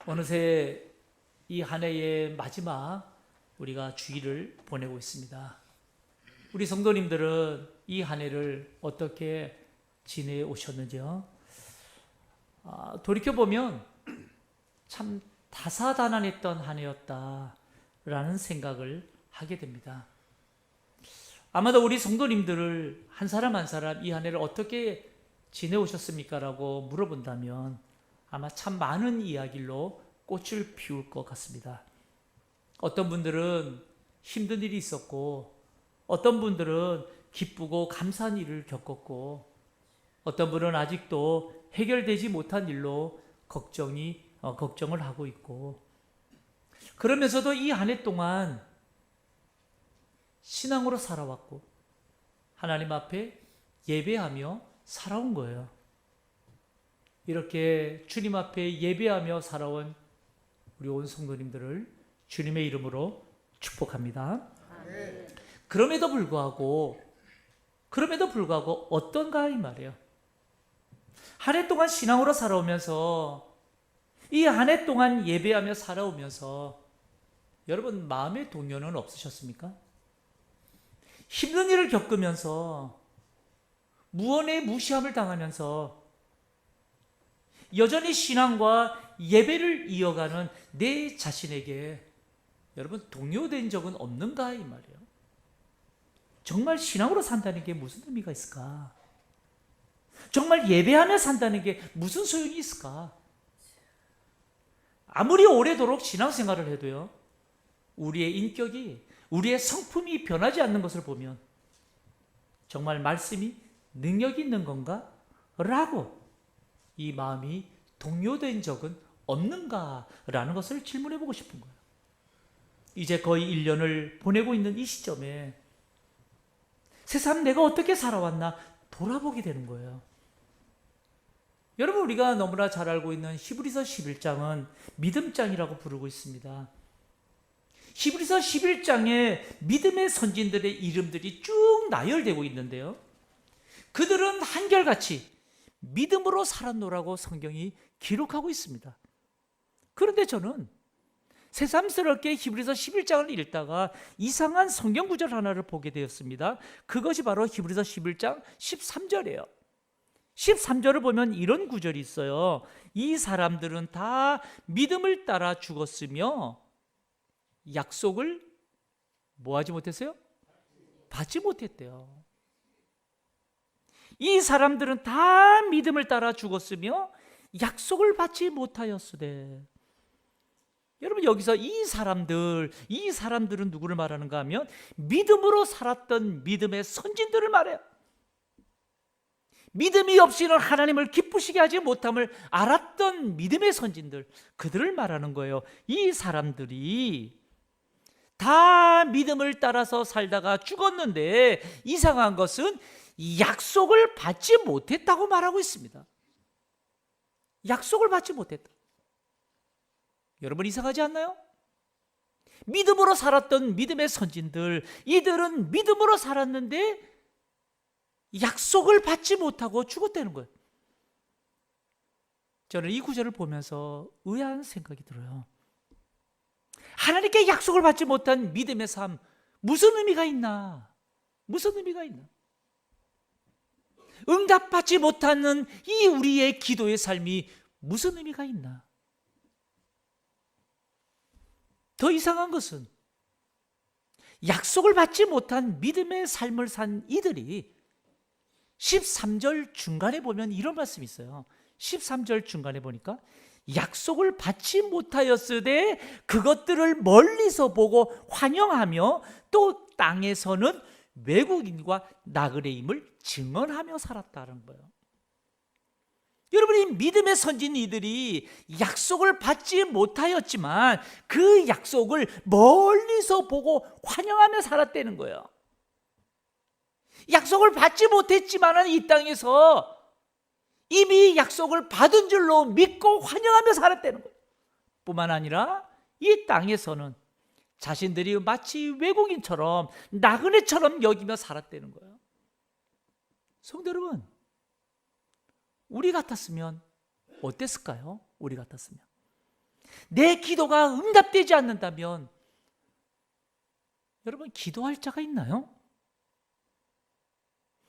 어느새 이 한 해의 마지막 우리가 주일을 보내고 있습니다. 우리 성도님들은 이 한 해를 어떻게 지내오셨는지요? 돌이켜보면 참 다사다난했던 한 해였다라는 생각을 하게 됩니다. 아마도 우리 성도님들을 한 사람 한 사람 이 한 해를 어떻게 지내오셨습니까? 라고 물어본다면 아마 참 많은 이야기로 꽃을 피울 것 같습니다. 어떤 분들은 힘든 일이 있었고, 어떤 분들은 기쁘고 감사한 일을 겪었고, 어떤 분은 아직도 해결되지 못한 일로 걱정을 하고 있고, 그러면서도 이 한 해 동안 신앙으로 살아왔고 하나님 앞에 예배하며 살아온 거예요. 이렇게 주님 앞에 예배하며 살아온 우리 온 성도님들을 주님의 이름으로 축복합니다. 그럼에도 불구하고 어떤가 이 말이에요. 한 해 동안 신앙으로 살아오면서, 이 한 해 동안 예배하며 살아오면서 여러분 마음의 동요는 없으셨습니까? 힘든 일을 겪으면서, 무언의 무시함을 당하면서 여전히 신앙과 예배를 이어가는 내 자신에게 여러분 동요된 적은 없는가 이 말이에요. 정말 신앙으로 산다는 게 무슨 의미가 있을까? 정말 예배하며 산다는 게 무슨 소용이 있을까? 아무리 오래도록 신앙생활을 해도요, 우리의 인격이, 우리의 성품이 변하지 않는 것을 보면 정말 말씀이 능력이 있는 건가? 라고 이 마음이 동요된 적은 없는가? 라는 것을 질문해 보고 싶은 거예요. 이제 거의 1년을 보내고 있는 이 시점에 세상 내가 어떻게 살아왔나 돌아보게 되는 거예요. 여러분, 우리가 너무나 잘 알고 있는 히브리서 11장은 믿음장이라고 부르고 있습니다. 히브리서 11장에 믿음의 선진들의 이름들이 쭉 나열되고 있는데요, 그들은 한결같이 믿음으로 살았노라고 성경이 기록하고 있습니다. 그런데 저는 새삼스럽게 히브리서 11장을 읽다가 이상한 성경 구절 하나를 보게 되었습니다. 그것이 바로 히브리서 11장 13절이에요. 13절을 보면 이런 구절이 있어요. 이 사람들은 다 믿음을 따라 죽었으며 약속을 뭐하지 못했어요? 받지 못했대요. 이 사람들은 다 믿음을 따라 죽었으며 약속을 받지 못하였으되. 여러분, 여기서 이 사람들은 누구를 말하는가 하면 믿음으로 살았던 믿음의 선진들을 말해요. 믿음이 없이는 하나님을 기쁘시게 하지 못함을 알았던 믿음의 선진들, 그들을 말하는 거예요. 이 사람들이 다 믿음을 따라서 살다가 죽었는데 이상한 것은 약속을 받지 못했다고 말하고 있습니다. 약속을 받지 못했다. 여러분, 이상하지 않나요? 믿음으로 살았던 믿음의 선진들, 이들은 믿음으로 살았는데 약속을 받지 못하고 죽었다는 거예요. 저는 이 구절을 보면서 의아한 생각이 들어요. 하나님께 약속을 받지 못한 믿음의 삶, 무슨 의미가 있나? 무슨 의미가 있나? 응답받지 못하는 이 우리의 기도의 삶이 무슨 의미가 있나? 더 이상한 것은 약속을 받지 못한 믿음의 삶을 산 이들이 13절 중간에 보면 이런 말씀이 있어요. 13절 중간에 보니까 약속을 받지 못하였으되 그것들을 멀리서 보고 환영하며 또 땅에서는 외국인과 나그네임을 증언하며 살았다는 거예요. 여러분, 이 믿음의 선진 이들이 약속을 받지 못하였지만 그 약속을 멀리서 보고 환영하며 살았다는 거예요. 약속을 받지 못했지만 이 땅에서 이미 약속을 받은 줄로 믿고 환영하며 살았다는 거예요. 뿐만 아니라 이 땅에서는 자신들이 마치 외국인처럼 나그네처럼 여기며 살았다는 거예요. 성도 여러분, 우리 같았으면 어땠을까요? 우리 같았으면 내 기도가 응답되지 않는다면 여러분 기도할 자가 있나요?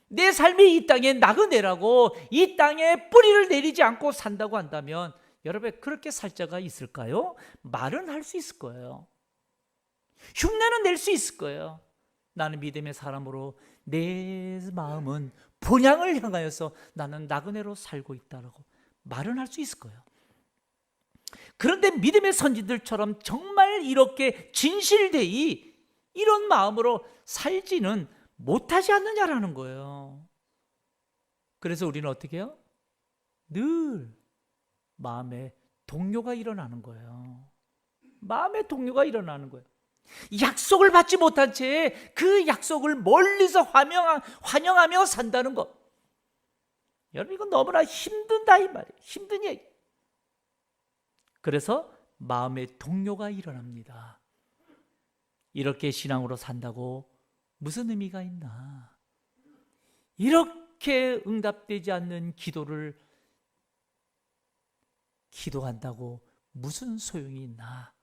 내 삶이 이 땅에 나그네라고 이 땅에 뿌리를 내리지 않고 산다고 한다면 여러분 그렇게 살 자가 있을까요? 말은 할 수 있을 거예요. 흉내는 낼 수 있을 거예요. 나는 믿음의 사람으로 내 마음은 본향을 향하여서 나는 나그네로 살고 있다라고 말은 할 수 있을 거예요. 그런데 믿음의 선지들처럼 정말 이렇게 진실되이 이런 마음으로 살지는 못하지 않느냐라는 거예요. 그래서 우리는 어떻게 해요? 늘 마음에 동요가 일어나는 거예요. 마음에 동요가 일어나는 거예요. 약속을 받지 못한 채 그 약속을 멀리서 환영하며 산다는 것. 여러분 이건 너무나 힘든다 이 말이에요. 힘든 얘기. 그래서 마음에 동요가 일어납니다. 이렇게 신앙으로 산다고 무슨 의미가 있나? 이렇게 응답되지 않는 기도를 기도한다고 무슨 소용이 있나?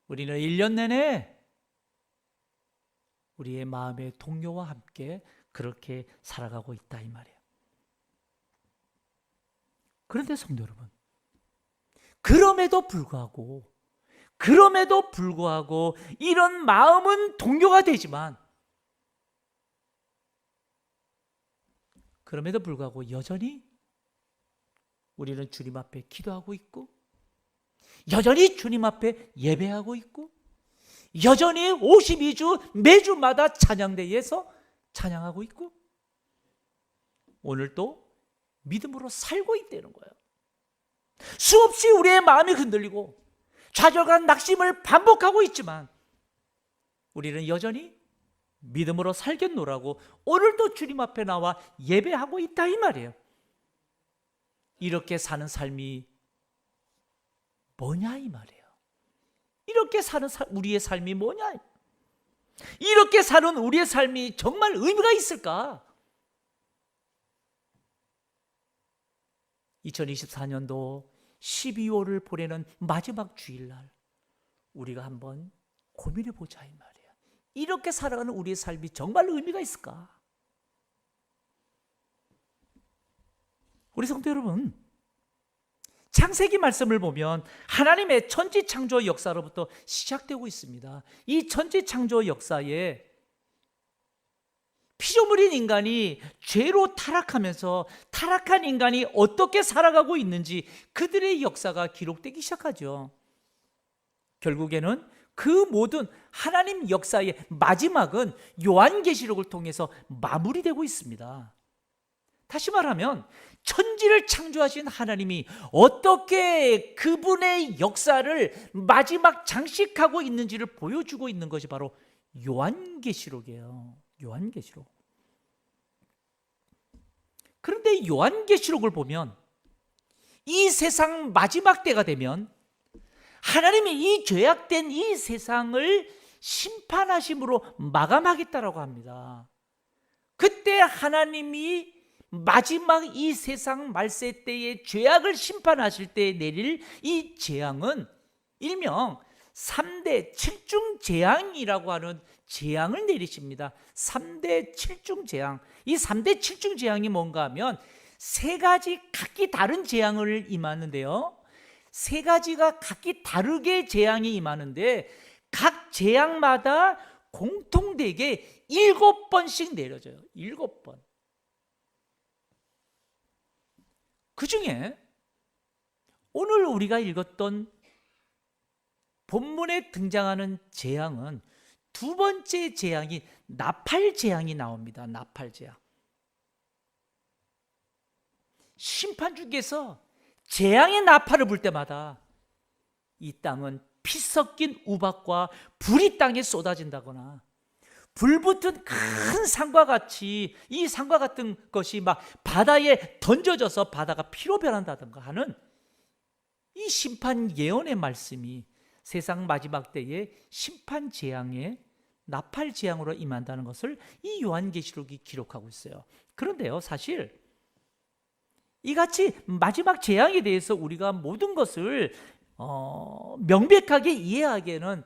우리는 1년 내내 우리의 마음의 동요와 함께 그렇게 살아가고 있다 이 말이에요. 그런데 성도 여러분, 그럼에도 불구하고 이런 마음은 동요가 되지만 그럼에도 불구하고 여전히 우리는 주님 앞에 기도하고 있고 여전히 주님 앞에 예배하고 있고 여전히 52주 매주마다 찬양대회에서 찬양하고 있고 오늘도 믿음으로 살고 있다는 거예요. 수없이 우리의 마음이 흔들리고 좌절과 낙심을 반복하고 있지만 우리는 여전히 믿음으로 살겠노라고 오늘도 주님 앞에 나와 예배하고 있다 이 말이에요. 이렇게 사는 삶이 뭐냐 이 말이에요. 이렇게 사는 우리의 삶이 뭐냐? 이렇게 사는 우리의 삶이 정말 의미가 있을까? 2024년도 12월을 보내는 마지막 주일날 우리가 한번 고민해 보자 이 말이에요. 이렇게 살아가는 우리의 삶이 정말 의미가 있을까? 우리 성도 여러분, 창세기 말씀을 보면 하나님의 천지창조 역사로부터 시작되고 있습니다. 이 천지창조 역사에 피조물인 인간이 죄로 타락하면서 타락한 인간이 어떻게 살아가고 있는지 그들의 역사가 기록되기 시작하죠. 결국에는 그 모든 하나님 역사의 마지막은 요한계시록을 통해서 마무리되고 있습니다. 다시 말하면 천지를 창조하신 하나님이 어떻게 그분의 역사를 마지막 장식하고 있는지를 보여주고 있는 것이 바로 요한계시록이에요. 요한계시록. 그런데 요한계시록을 보면 이 세상 마지막 때가 되면 하나님이 이 죄악된 이 세상을 심판하심으로 마감하겠다라고 합니다. 그때 하나님이 마지막 이 세상 말세 때의 죄악을 심판하실 때 내릴 이 재앙은 일명 3대 7중 재앙이라고 하는 재앙을 내리십니다. 3대 7중 재앙. 이 3대 7중 재앙이 뭔가 하면 세 가지 각기 다른 재앙을 임하는데요. 세 가지가 각기 다르게 재앙이 임하는데 각 재앙마다 공통되게 7번씩 내려져요. 7번. 그 중에 오늘 우리가 읽었던 본문에 등장하는 재앙은 두 번째 재앙이 나팔 재앙이 나옵니다. 나팔 재앙. 심판주께서 재앙의 나팔을 불 때마다 이 땅은 피 섞인 우박과 불이 땅에 쏟아진다거나 불붙은 큰 산과 같이 이 산과 같은 것이 막 바다에 던져져서 바다가 피로 변한다든가 하는 이 심판 예언의 말씀이 세상 마지막 때에 심판 재앙의 나팔 재앙으로 임한다는 것을 이 요한계시록이 기록하고 있어요. 그런데요, 사실 이같이 마지막 재앙에 대해서 우리가 모든 것을 명백하게 이해하기에는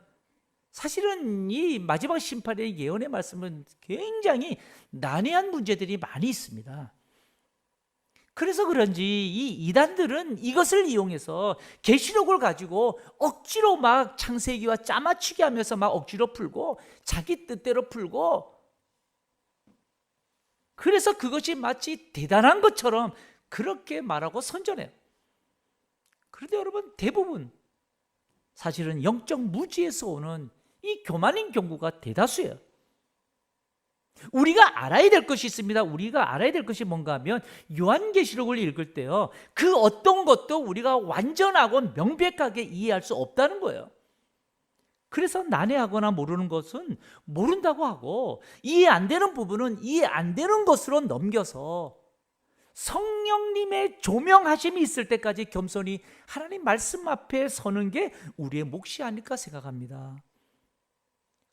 사실은 이 마지막 심판의 예언의 말씀은 굉장히 난해한 문제들이 많이 있습니다. 그래서 그런지 이 이단들은 이것을 이용해서 계시록을 가지고 억지로 막 창세기와 짜맞추기 하면서 막 억지로 풀고 자기 뜻대로 풀고, 그래서 그것이 마치 대단한 것처럼 그렇게 말하고 선전해요. 그런데 여러분, 대부분 사실은 영적 무지에서 오는 이 교만인 경우가 대다수예요. 우리가 알아야 될 것이 있습니다. 우리가 알아야 될 것이 뭔가 하면 요한계시록을 읽을 때요, 그 어떤 것도 우리가 완전하고 명백하게 이해할 수 없다는 거예요. 그래서 난해하거나 모르는 것은 모른다고 하고, 이해 안 되는 부분은 이해 안 되는 것으로 넘겨서 성령님의 조명하심이 있을 때까지 겸손히 하나님 말씀 앞에 서는 게 우리의 몫이 아닐까 생각합니다.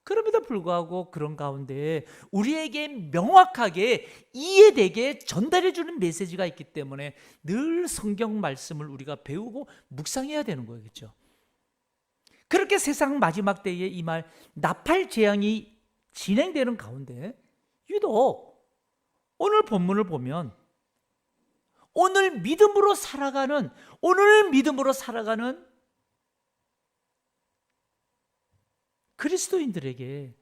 그럼에도 불구하고 그런 가운데 우리에게 명확하게 이해되게 전달해 주는 메시지가 있기 때문에 늘 성경 말씀을 우리가 배우고 묵상해야 되는 거겠죠. 그렇게 세상 마지막 때에 이 말 나팔 재앙이 진행되는 가운데 유독 오늘 본문을 보면 오늘 믿음으로 살아가는 그리스도인들에게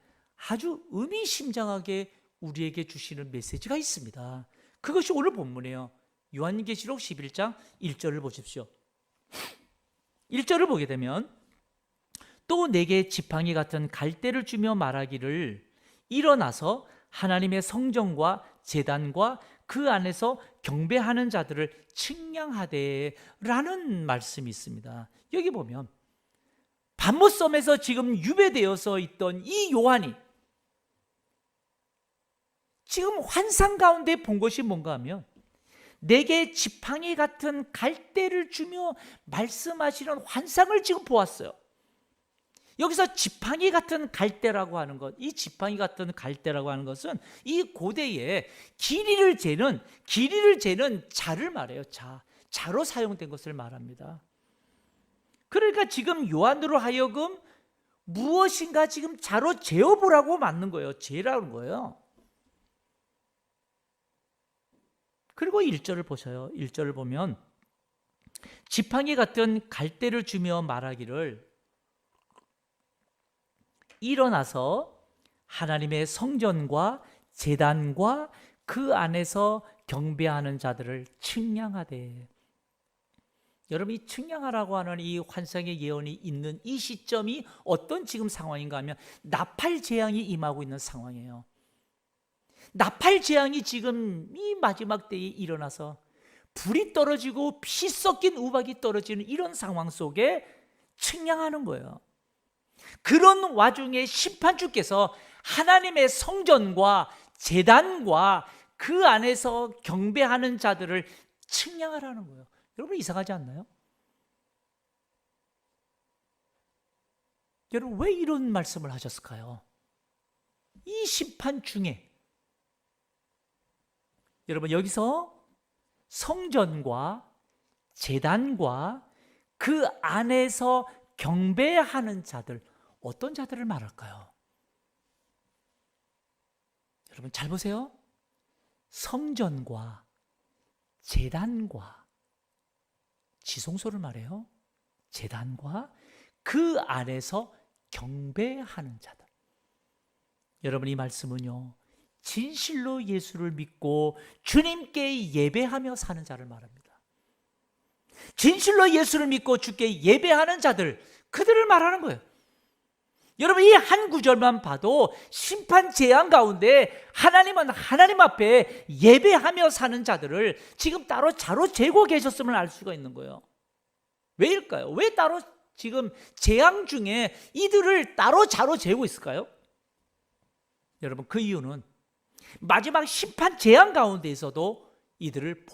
아주 의미심장하게 우리에게 주시는 메시지가 있습니다. 그것이 오늘 본문이에요. 요한계시록 11장 1절을 보십시오. 1절을 보게 되면 또 내게 지팡이 같은 갈대를 주며 말하기를 일어나서 하나님의 성전과 제단과 그 안에서 경배하는 자들을 측량하되 라는 말씀이 있습니다. 여기 보면 반모섬에서 지금 유배되어서 있던 이 요한이 지금 환상 가운데 본 것이 뭔가 하면 내게 지팡이 같은 갈대를 주며 말씀하시는 환상을 지금 보았어요. 여기서 지팡이 같은 갈대라고 하는 것, 이 지팡이 같은 갈대라고 하는 것은 이 고대에 길이를 재는 자를 말해요. 자로 사용된 것을 말합니다. 그러니까 지금 요한으로 하여금 무엇인가 지금 자로 재어보라고 맞는 거예요. 재라는 거예요. 그리고 1절을 보셔요. 1절을 보면 지팡이 같은 갈대를 주며 말하기를 일어나서 하나님의 성전과 제단과 그 안에서 경배하는 자들을 측량하되. 여러분, 이 측량하라고 하는 이 환상의 예언이 있는 이 시점이 어떤 지금 상황인가 하면 나팔 재앙이 임하고 있는 상황이에요. 나팔 재앙이 지금 이 마지막 때에 일어나서 불이 떨어지고 피 섞인 우박이 떨어지는 이런 상황 속에 측량하는 거예요. 그런 와중에 심판주께서 하나님의 성전과 제단과 그 안에서 경배하는 자들을 측량하라는 거예요. 여러분, 이상하지 않나요? 여러분, 왜 이런 말씀을 하셨을까요? 이 심판 중에 여러분, 여기서 성전과 제단과 그 안에서 경배하는 자들, 어떤 자들을 말할까요? 여러분, 잘 보세요. 성전과 제단과, 지성소를 말해요. 제단과 그 안에서 경배하는 자들. 여러분, 이 말씀은요, 진실로 예수를 믿고 주님께 예배하며 사는 자를 말합니다. 진실로 예수를 믿고 주께 예배하는 자들, 그들을 말하는 거예요. 여러분, 이 한 구절만 봐도 심판 재앙 가운데 하나님은 하나님 앞에 예배하며 사는 자들을 지금 따로 자로 재고 계셨음을 알 수가 있는 거예요. 왜일까요? 왜 따로 지금 재앙 중에 이들을 따로 자로 재고 있을까요? 여러분, 그 이유는 마지막 심판 재앙 가운데에서도 이들을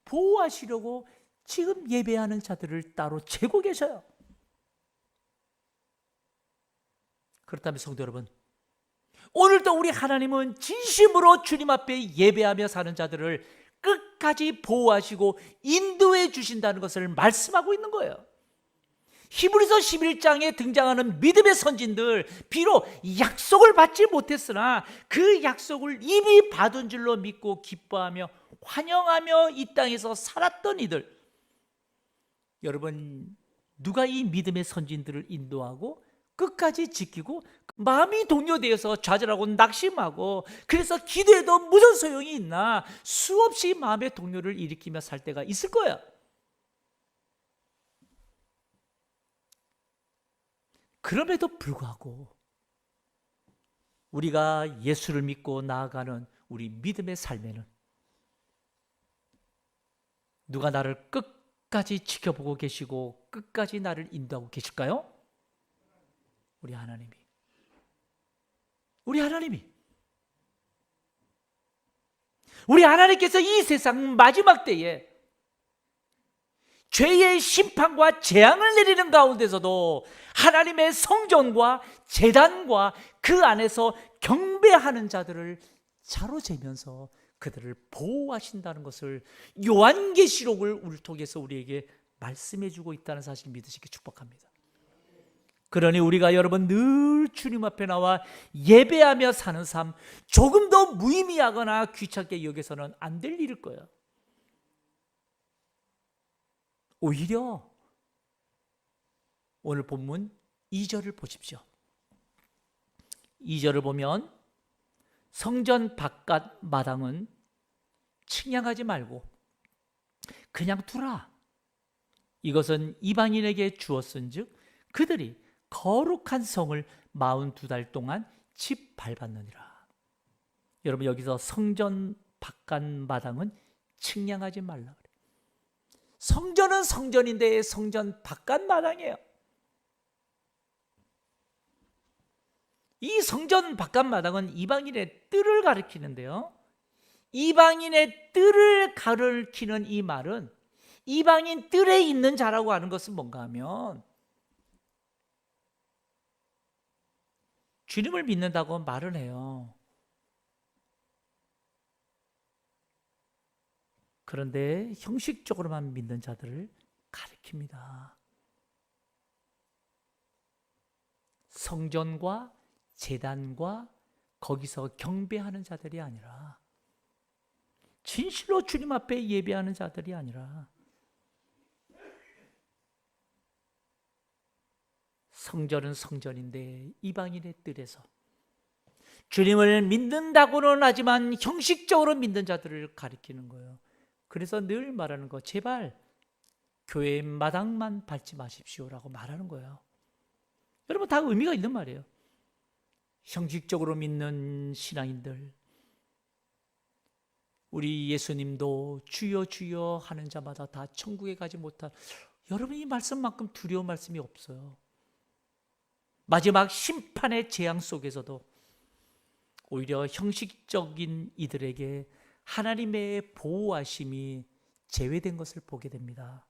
보호하시려고 지금 예배하는 자들을 따로 재고 계셔요. 그렇다면 성도 여러분, 오늘도 우리 하나님은 진심으로 주님 앞에 예배하며 사는 자들을 끝까지 보호하시고 인도해 주신다는 것을 말씀하고 있는 거예요. 히브리서 11장에 등장하는 믿음의 선진들, 비록 약속을 받지 못했으나 그 약속을 이미 받은 줄로 믿고 기뻐하며 환영하며 이 땅에서 살았던 이들, 여러분, 누가 이 믿음의 선진들을 인도하고 끝까지 지키고 마음이 동요되어서 좌절하고 낙심하고 그래서 기도해도 무슨 소용이 있나 수없이 마음의 동요를 일으키며 살 때가 있을 거야. 그럼에도 불구하고 우리가 예수를 믿고 나아가는 우리 믿음의 삶에는 누가 나를 끝까지 지켜보고 계시고 끝까지 나를 인도하고 계실까요? 우리 하나님이. 우리 하나님께서 이 세상 마지막 때에 죄의 심판과 재앙을 내리는 가운데서도 하나님의 성전과 제단과 그 안에서 경배하는 자들을 자로재면서 그들을 보호하신다는 것을 요한계시록을 우리 통해서 우리에게 말씀해 주고 있다는 사실 믿으시기 축복합니다. 그러니 우리가 여러분 늘 주님 앞에 나와 예배하며 사는 삶, 조금 더 무의미하거나 귀찮게 여겨서는 안 될 일일 거예요. 오히려 오늘 본문 2절을 보십시오. 2절을 보면 성전 바깥 마당은 측량하지 말고 그냥 두라. 이것은 이방인에게 주었은즉 그들이 거룩한 성을 42달 동안 짓밟았느니라. 여러분, 여기서 성전 바깥 마당은 측량하지 말라 그래요. 성전은 성전인데 성전 바깥 마당이에요. 이 성전 바깥 마당은 이방인의 뜰을 가리키는데요, 이방인의 뜰을 가리키는 이 말은 이방인 뜰에 있는 자라고 하는 것은 뭔가 하면 주님을 믿는다고 말을 해요. 그런데 형식적으로만 믿는 자들을 가리킵니다. 성전과 제단과 거기서 경배하는 자들이 아니라, 진실로 주님 앞에 예배하는 자들이 아니라, 성전은 성전인데 이방인의 뜰에서 주님을 믿는다고는 하지만 형식적으로 믿는 자들을 가리키는 거예요. 그래서 늘 말하는 거, 제발 교회 마당만 밟지 마십시오라고 말하는 거예요. 여러분, 다 의미가 있는 말이에요. 형식적으로 믿는 신앙인들, 우리 예수님도 주여 주여 하는 자마다 다 천국에 가지 못한, 여러분, 이 말씀만큼 두려운 말씀이 없어요. 마지막 심판의 재앙 속에서도 오히려 형식적인 이들에게 하나님의 보호하심이 제외된 것을 보게 됩니다.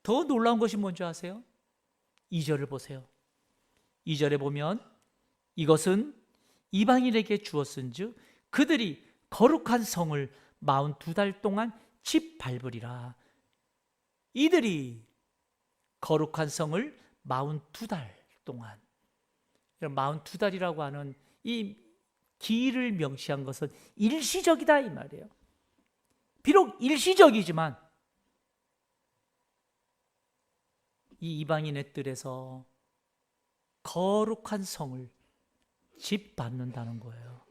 더 놀라운 것이 뭔지 아세요? 2절을 보세요. 2절에 보면 이것은 이방인에게 주었은즉 그들이 거룩한 성을 42달 동안 짓밟으리라. 이들이 거룩한 성을 42달 동안, 42달이라고 하는 이 기일을 명시한 것은 일시적이다 이 말이에요. 비록 일시적이지만 이 이방인의 뜰에서 거룩한 성을 짓밟는다는 거예요.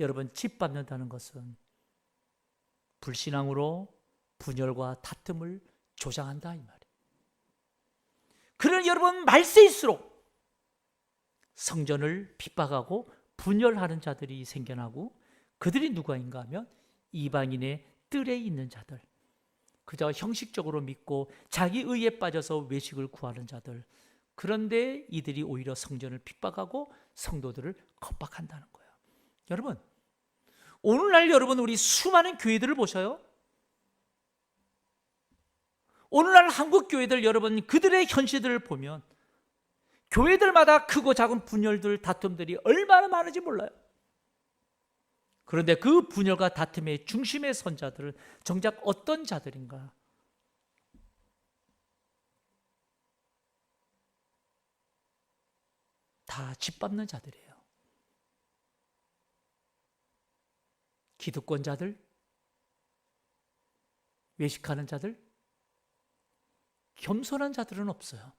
여러분, 짓밟는다는 것은 불신앙으로 분열과 다툼을 조장한다 이 말이에요. 그러나 여러분, 말세일수록 성전을 핍박하고 분열하는 자들이 생겨나고, 그들이 누구인가 하면 이방인의 뜰에 있는 자들, 그저 형식적으로 믿고 자기 의에 빠져서 외식을 구하는 자들, 그런데 이들이 오히려 성전을 핍박하고 성도들을 겁박한다는 거예요. 여러분, 오늘날 여러분, 우리 수많은 교회들을 보셔요. 오늘날 한국 교회들, 여러분, 그들의 현실들을 보면 교회들마다 크고 작은 분열들, 다툼들이 얼마나 많은지 몰라요. 그런데 그 분열과 다툼의 중심에 선 자들은 정작 어떤 자들인가? 다 짓밟는 자들이에요. 기득권자들, 외식하는 자들, 겸손한 자들은 없어요.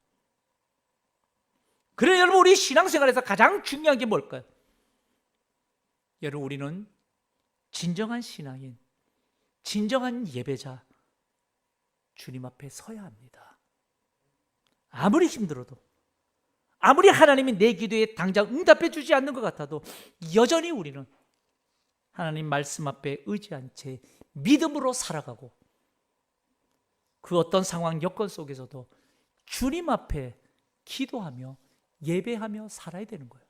그래 여러분, 우리 신앙생활에서 가장 중요한 게 뭘까요? 여러분, 우리는 진정한 신앙인, 진정한 예배자, 주님 앞에 서야 합니다. 아무리 힘들어도, 아무리 하나님이 내 기도에 당장 응답해 주지 않는 것 같아도 여전히 우리는 하나님 말씀 앞에 의지한 채 믿음으로 살아가고, 그 어떤 상황 여건 속에서도 주님 앞에 기도하며 예배하며 살아야 되는 거예요.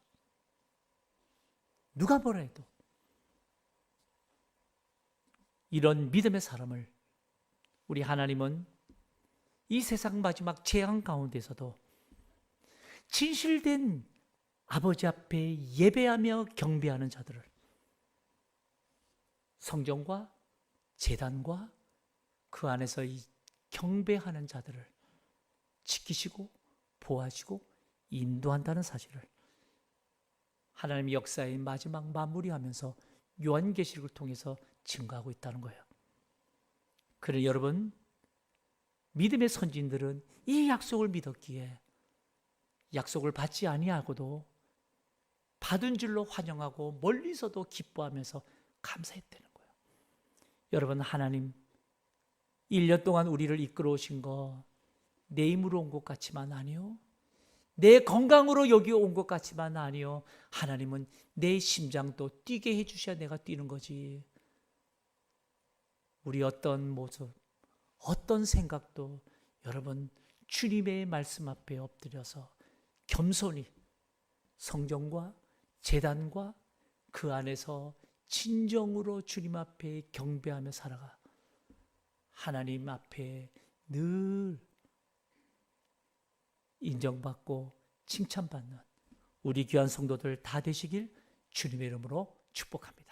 누가 뭐라 해도 이런 믿음의 사람을 우리 하나님은 이 세상 마지막 재앙 가운데서도 진실된 아버지 앞에 예배하며 경배하는 자들을, 성전과 제단과 그 안에서 이 경배하는 자들을 지키시고 보호하시고 인도한다는 사실을 하나님의 역사의 마지막 마무리하면서 요한계시록을 통해서 증거하고 있다는 거예요. 그래 여러분, 믿음의 선진들은 이 약속을 믿었기에 약속을 받지 아니하고도 받은 줄로 환영하고 멀리서도 기뻐하면서 감사했다는 거예요. 여러분, 하나님 1년 동안 우리를 이끌어 오신 거 내 힘으로 온 것 같지만 아니요, 내 건강으로 여기 온 것 같지만 아니요, 하나님은 내 심장도 뛰게 해주셔야 내가 뛰는 거지. 우리 어떤 모습, 어떤 생각도 여러분 주님의 말씀 앞에 엎드려서 겸손히 성전과 제단과 그 안에서 진정으로 주님 앞에 경배하며 살아가 하나님 앞에 늘 인정받고 칭찬받는 우리 귀한 성도들 다 되시길 주님의 이름으로 축복합니다.